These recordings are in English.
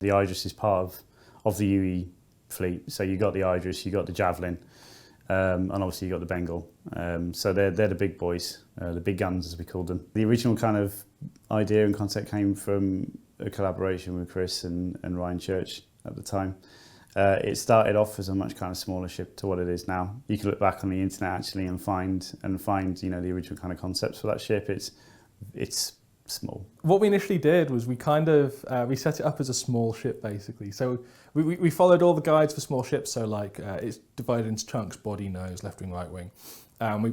The Idris is part of the UE fleet. So you got the Idris, you got the Javelin, and obviously you got the Bengal. So they're the big boys, the big guns as we called them. The original kind of idea and concept came from a collaboration with Chris and Ryan Church at the time. It started off as a much kind of smaller ship to what it is now. You can look back on the internet actually and find the original kind of concepts for that ship. It's small. What we initially did was we set it up as a small ship basically. So we followed all the guides for small ships. So like it's divided into chunks: body, nose, left wing, right wing.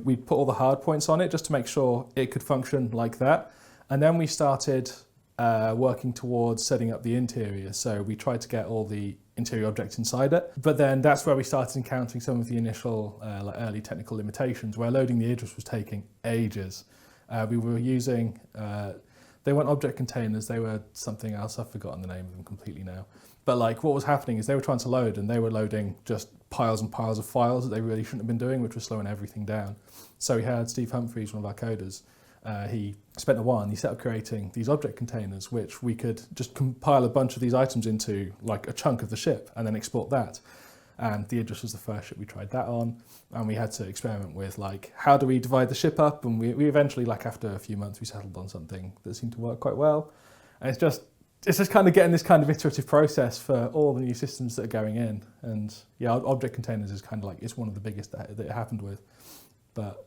We put all the hard points on it just to make sure it could function like that. And then we started working towards setting up the interior. So we tried to get all the interior objects inside it. But then that's where we started encountering some of the initial early technical limitations, where loading the Idris was taking ages. We were using, they weren't object containers, they were something else, I've forgotten the name of them completely now. But like what was happening is they were trying to load and they were loading just piles and piles of files that they really shouldn't have been doing, which was slowing everything down. So we had Steve Humphreys, one of our coders, he spent a while and he set up creating these object containers which we could just compile a bunch of these items into like a chunk of the ship and then export that. And the Idris was the first ship we tried that on, and we had to experiment with like how do we divide the ship up, and we eventually, like after a few months, we settled on something that seemed to work quite well. And it's just kind of getting this kind of iterative process for all the new systems that are going in. And yeah, object containers is kind of like, it's one of the biggest that it happened with, but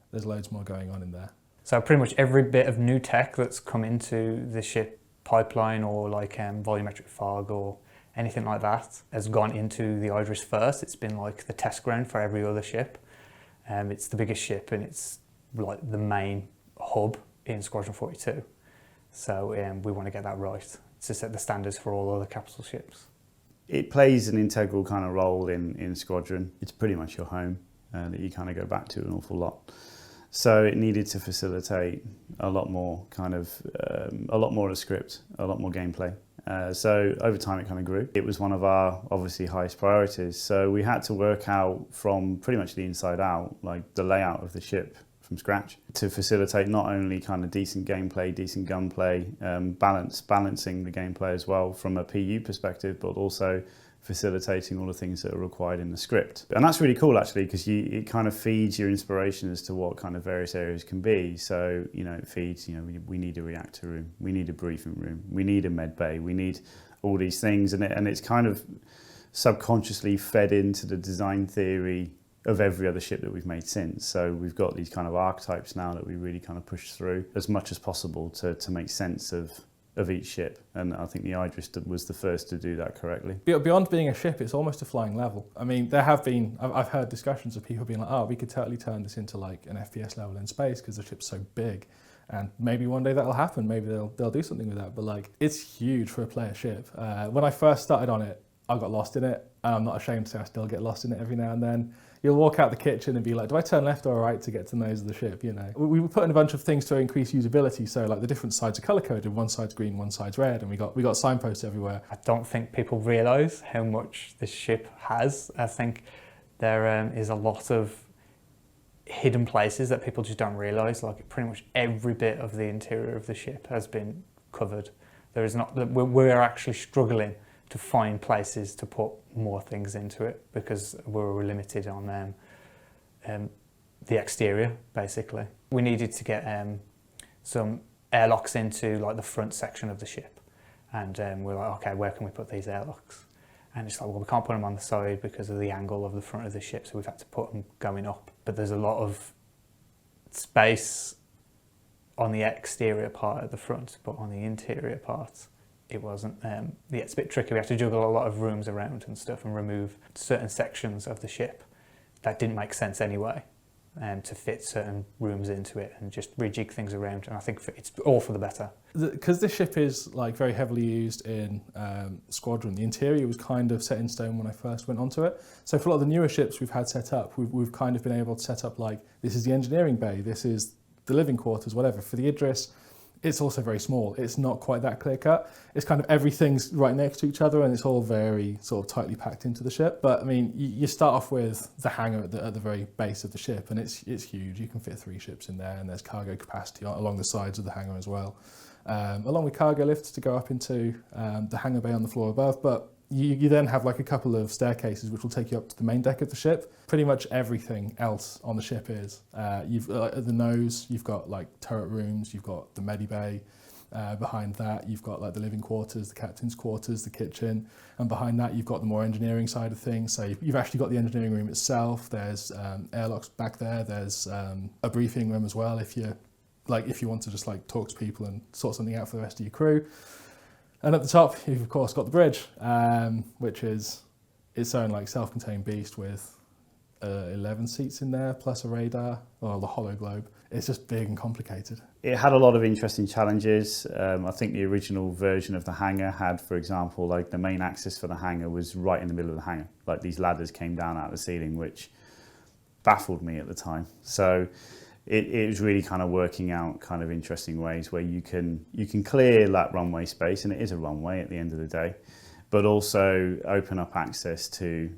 there's loads more going on in there. So pretty much every bit of new tech that's come into the ship pipeline, or like volumetric fog or anything like that, has gone into the Idris first. It's been like the test ground for every other ship. It's the biggest ship and it's like the main hub in Squadron 42. So we want to get that right to set the standards for all other capital ships. It plays an integral kind of role in Squadron. It's pretty much your home that you kind of go back to an awful lot. So it needed to facilitate a lot more kind of, a lot more of the script, a lot more gameplay. So over time it kind of grew. It was one of our obviously highest priorities. So we had to work out from pretty much the inside out, like the layout of the ship from scratch, to facilitate not only kind of decent gameplay, decent gunplay, balancing the gameplay as well from a PU perspective, but also facilitating all the things that are required in the script. And that's really cool actually, because it kind of feeds your inspiration as to what kind of various areas can be. So, it feeds, we need a reactor room, we need a briefing room, we need a med bay, we need all these things. And it's kind of subconsciously fed into the design theory of every other ship that we've made since. So we've got these kind of archetypes now that we really kind of push through as much as possible to make sense of each ship, and I think the Idris was the first to do that correctly. Beyond being a ship, it's almost a flying level. I mean, I've heard discussions of people being like, oh, we could totally turn this into like an FPS level in space because the ship's so big, and maybe one day that'll happen, maybe they'll do something with that, but like, it's huge for a player ship. When I first started on it, I got lost in it, and I'm not ashamed to say I still get lost in it every now and then. You'll walk out the kitchen and be like, do I turn left or right to get to the nose of the ship, We put in a bunch of things to increase usability, so like the different sides are colour-coded, one side's green, one side's red, and we got signposts everywhere. I don't think people realise how much this ship has. I think there is a lot of hidden places that people just don't realise, like pretty much every bit of the interior of the ship has been covered. We're actually struggling to find places to put more things into it because we're limited on the exterior, basically. We needed to get some airlocks into like the front section of the ship, and we're like, okay, where can we put these airlocks? And it's like, well, we can't put them on the side because of the angle of the front of the ship, so we've had to put them going up. But there's a lot of space on the exterior part at the front, but on the interior part, it wasn't. It's a bit tricky. We had to juggle a lot of rooms around and stuff and remove certain sections of the ship that didn't make sense anyway, to fit certain rooms into it and just rejig things around. And I think it's all for the better. Because this ship is like very heavily used in Squadron, the interior was kind of set in stone when I first went onto it. So for a lot of the newer ships we've had set up, we've kind of been able to set up like, this is the engineering bay, this is the living quarters, whatever. For the Idris, it's also very small. It's not quite that clear cut. It's kind of everything's right next to each other and it's all very sort of tightly packed into the ship. But I mean, you start off with the hangar at the very base of the ship, and it's huge. You can fit 3 ships in there, and there's cargo capacity along the sides of the hangar as well. along with cargo lifts to go up into the hangar bay on the floor above. But you then have like a couple of staircases which will take you up to the main deck of the ship. Pretty much everything else on the ship is. You've at the nose, you've got like turret rooms, you've got the medi bay. Behind that, you've got like the living quarters, the captain's quarters, the kitchen, and behind that, you've got the more engineering side of things. So you've actually got the engineering room itself. There's airlocks back there. There's a briefing room as well if you want to just like talk to people and sort something out for the rest of your crew. And at the top, you've of course got the bridge, which is its own like self-contained beast with 11 seats in there, plus a radar, or the hollow globe. It's just big and complicated. It had a lot of interesting challenges. I think the original version of the hangar had, for example, like the main access for the hangar was right in the middle of the hangar. Like these ladders came down out of the ceiling, which baffled me at the time. So it was really kind of working out kind of interesting ways where you can clear that runway space, and it is a runway at the end of the day, but also open up access to,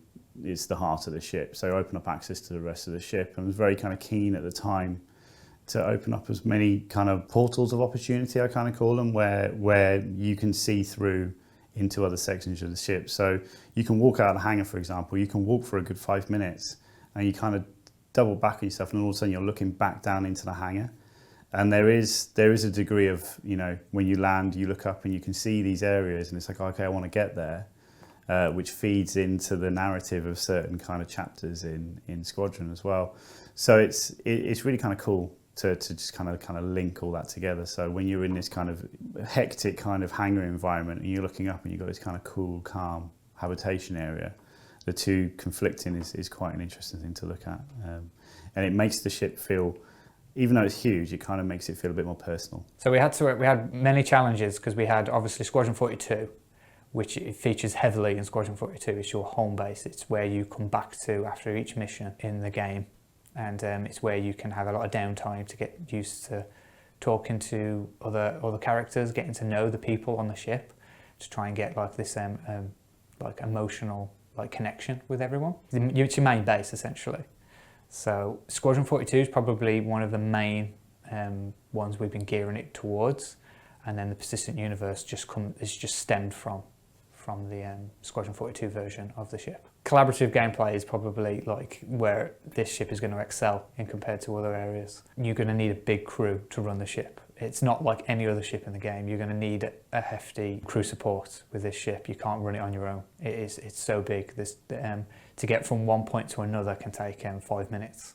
it's the heart of the ship, so open up access to the rest of the ship. And I was very kind of keen at the time to open up as many kind of portals of opportunity, I kind of call them, where you can see through into other sections of the ship. So you can walk out of the hangar, for example, you can walk for a good 5 minutes and you kind of double back on yourself, and all of a sudden you're looking back down into the hangar. And there is a degree of, you know, when you land, you look up and you can see these areas and it's like, okay, I want to get there, which feeds into the narrative of certain kind of chapters in Squadron as well. So it's really kind of cool to just kind of link all that together. So when you're in this kind of hectic kind of hangar environment and you're looking up and you've got this kind of cool, calm habitation area, the two conflicting is quite an interesting thing to look at. And it makes the ship feel, even though it's huge, it kind of makes it feel a bit more personal. So we had many challenges, because we had obviously Squadron 42, which it features heavily in Squadron 42. It's your home base. It's where you come back to after each mission in the game. And it's where you can have a lot of downtime to get used to talking to other characters, getting to know the people on the ship, to try and get like this like emotional like connection with everyone. It's your main base essentially. So Squadron 42 is probably one of the main ones we've been gearing it towards, and then the Persistent Universe is just stemmed from the Squadron 42 version of the ship. Collaborative gameplay is probably like where this ship is going to excel in compared to other areas. You're going to need a big crew to run the ship. It's not like any other ship in the game. You're going to need a hefty crew support with this ship. You can't run it on your own. It's so big. To get from one point to another can take 5 minutes.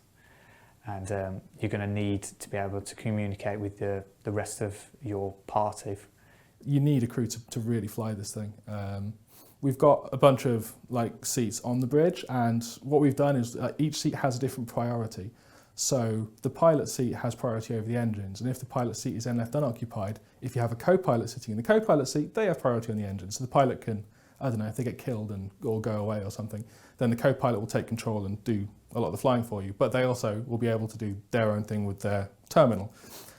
And you're going to need to be able to communicate with the rest of your party. You need a crew to really fly this thing. We've got a bunch of like seats on the bridge, and what we've done is each seat has a different priority. So the pilot seat has priority over the engines, and if the pilot seat is then left unoccupied, if you have a co-pilot sitting in the co-pilot seat, they have priority on the engine. So the pilot can, I don't know, if they get killed or go away or something, then the co-pilot will take control and do a lot of the flying for you, but they also will be able to do their own thing with their terminal.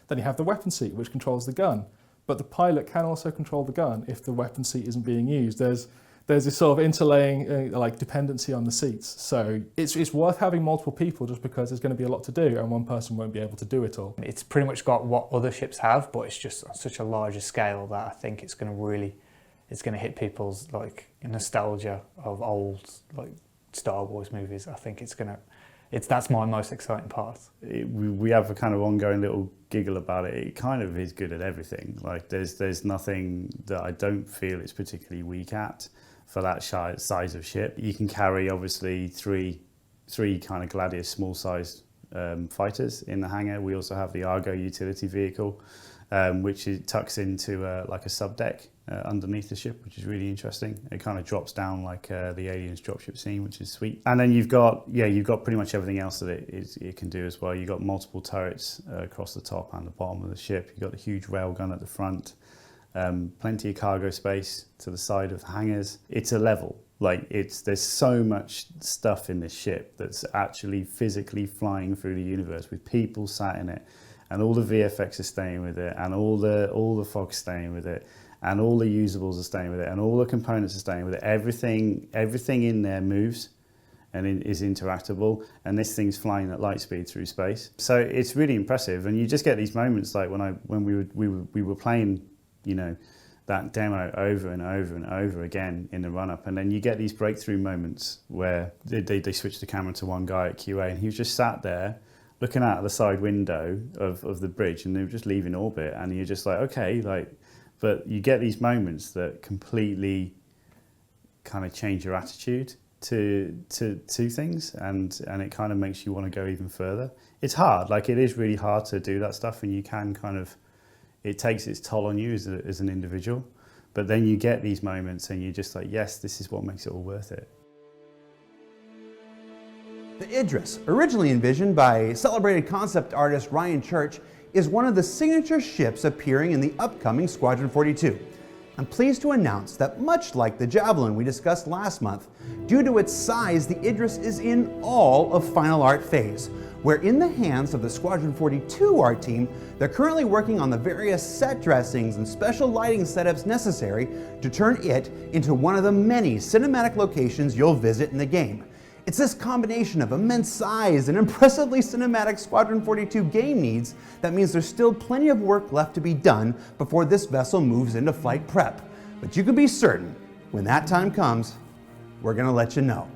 Then you have the weapon seat, which controls the gun, but the pilot can also control the gun if the weapon seat isn't being used. There's this sort of interlaying like dependency on the seats. So it's worth having multiple people, just because there's going to be a lot to do and one person won't be able to do it all. It's pretty much got what other ships have, but it's just on such a larger scale that I think it's going to hit people's like nostalgia of old like Star Wars movies. I think that's my most exciting part. We have a kind of ongoing little giggle about it. It kind of is good at everything. Like there's nothing that I don't feel it's particularly weak at for that size of ship. You can carry obviously three kind of Gladius small sized fighters in the hangar. We also have the Argo utility vehicle, which tucks into like a subdeck underneath the ship, which is really interesting. It kind of drops down like the Aliens dropship scene, which is sweet. And then you've got pretty much everything else that it can do as well. You've got multiple turrets across the top and the bottom of the ship. You've got the huge railgun at the front. Plenty of cargo space to the side of the hangars. It's a level. There's so much stuff in this ship that's actually physically flying through the universe with people sat in it, and all the VFX are staying with it, and all the fog's staying with it, and all the usables are staying with it, and all the components are staying with it. Everything in there moves, and is interactable, and this thing's flying at light speed through space. So it's really impressive, and you just get these moments like when we were playing, you know, that demo over and over and over again in the run-up, and then you get these breakthrough moments where they switch the camera to one guy at QA, and he was just sat there looking out of the side window of the bridge, and they were just leaving orbit, and you're just like, okay, like, but you get these moments that completely kind of change your attitude to things, and it kind of makes you want to go even further. It's hard, like it is really hard to do that stuff, and you can kind of, it takes its toll on you as an individual, but then you get these moments and you're just like, yes, this is what makes it all worth it. The Idris, originally envisioned by celebrated concept artist Ryan Church, is one of the signature ships appearing in the upcoming Squadron 42. I'm pleased to announce that much like the Javelin we discussed last month, due to its size, the Idris is in all of final art phase, where in the hands of the Squadron 42 art team, they're currently working on the various set dressings and special lighting setups necessary to turn it into one of the many cinematic locations you'll visit in the game. It's this combination of immense size and impressively cinematic Squadron 42 game needs that means there's still plenty of work left to be done before this vessel moves into flight prep. But you can be certain, when that time comes, we're gonna let you know.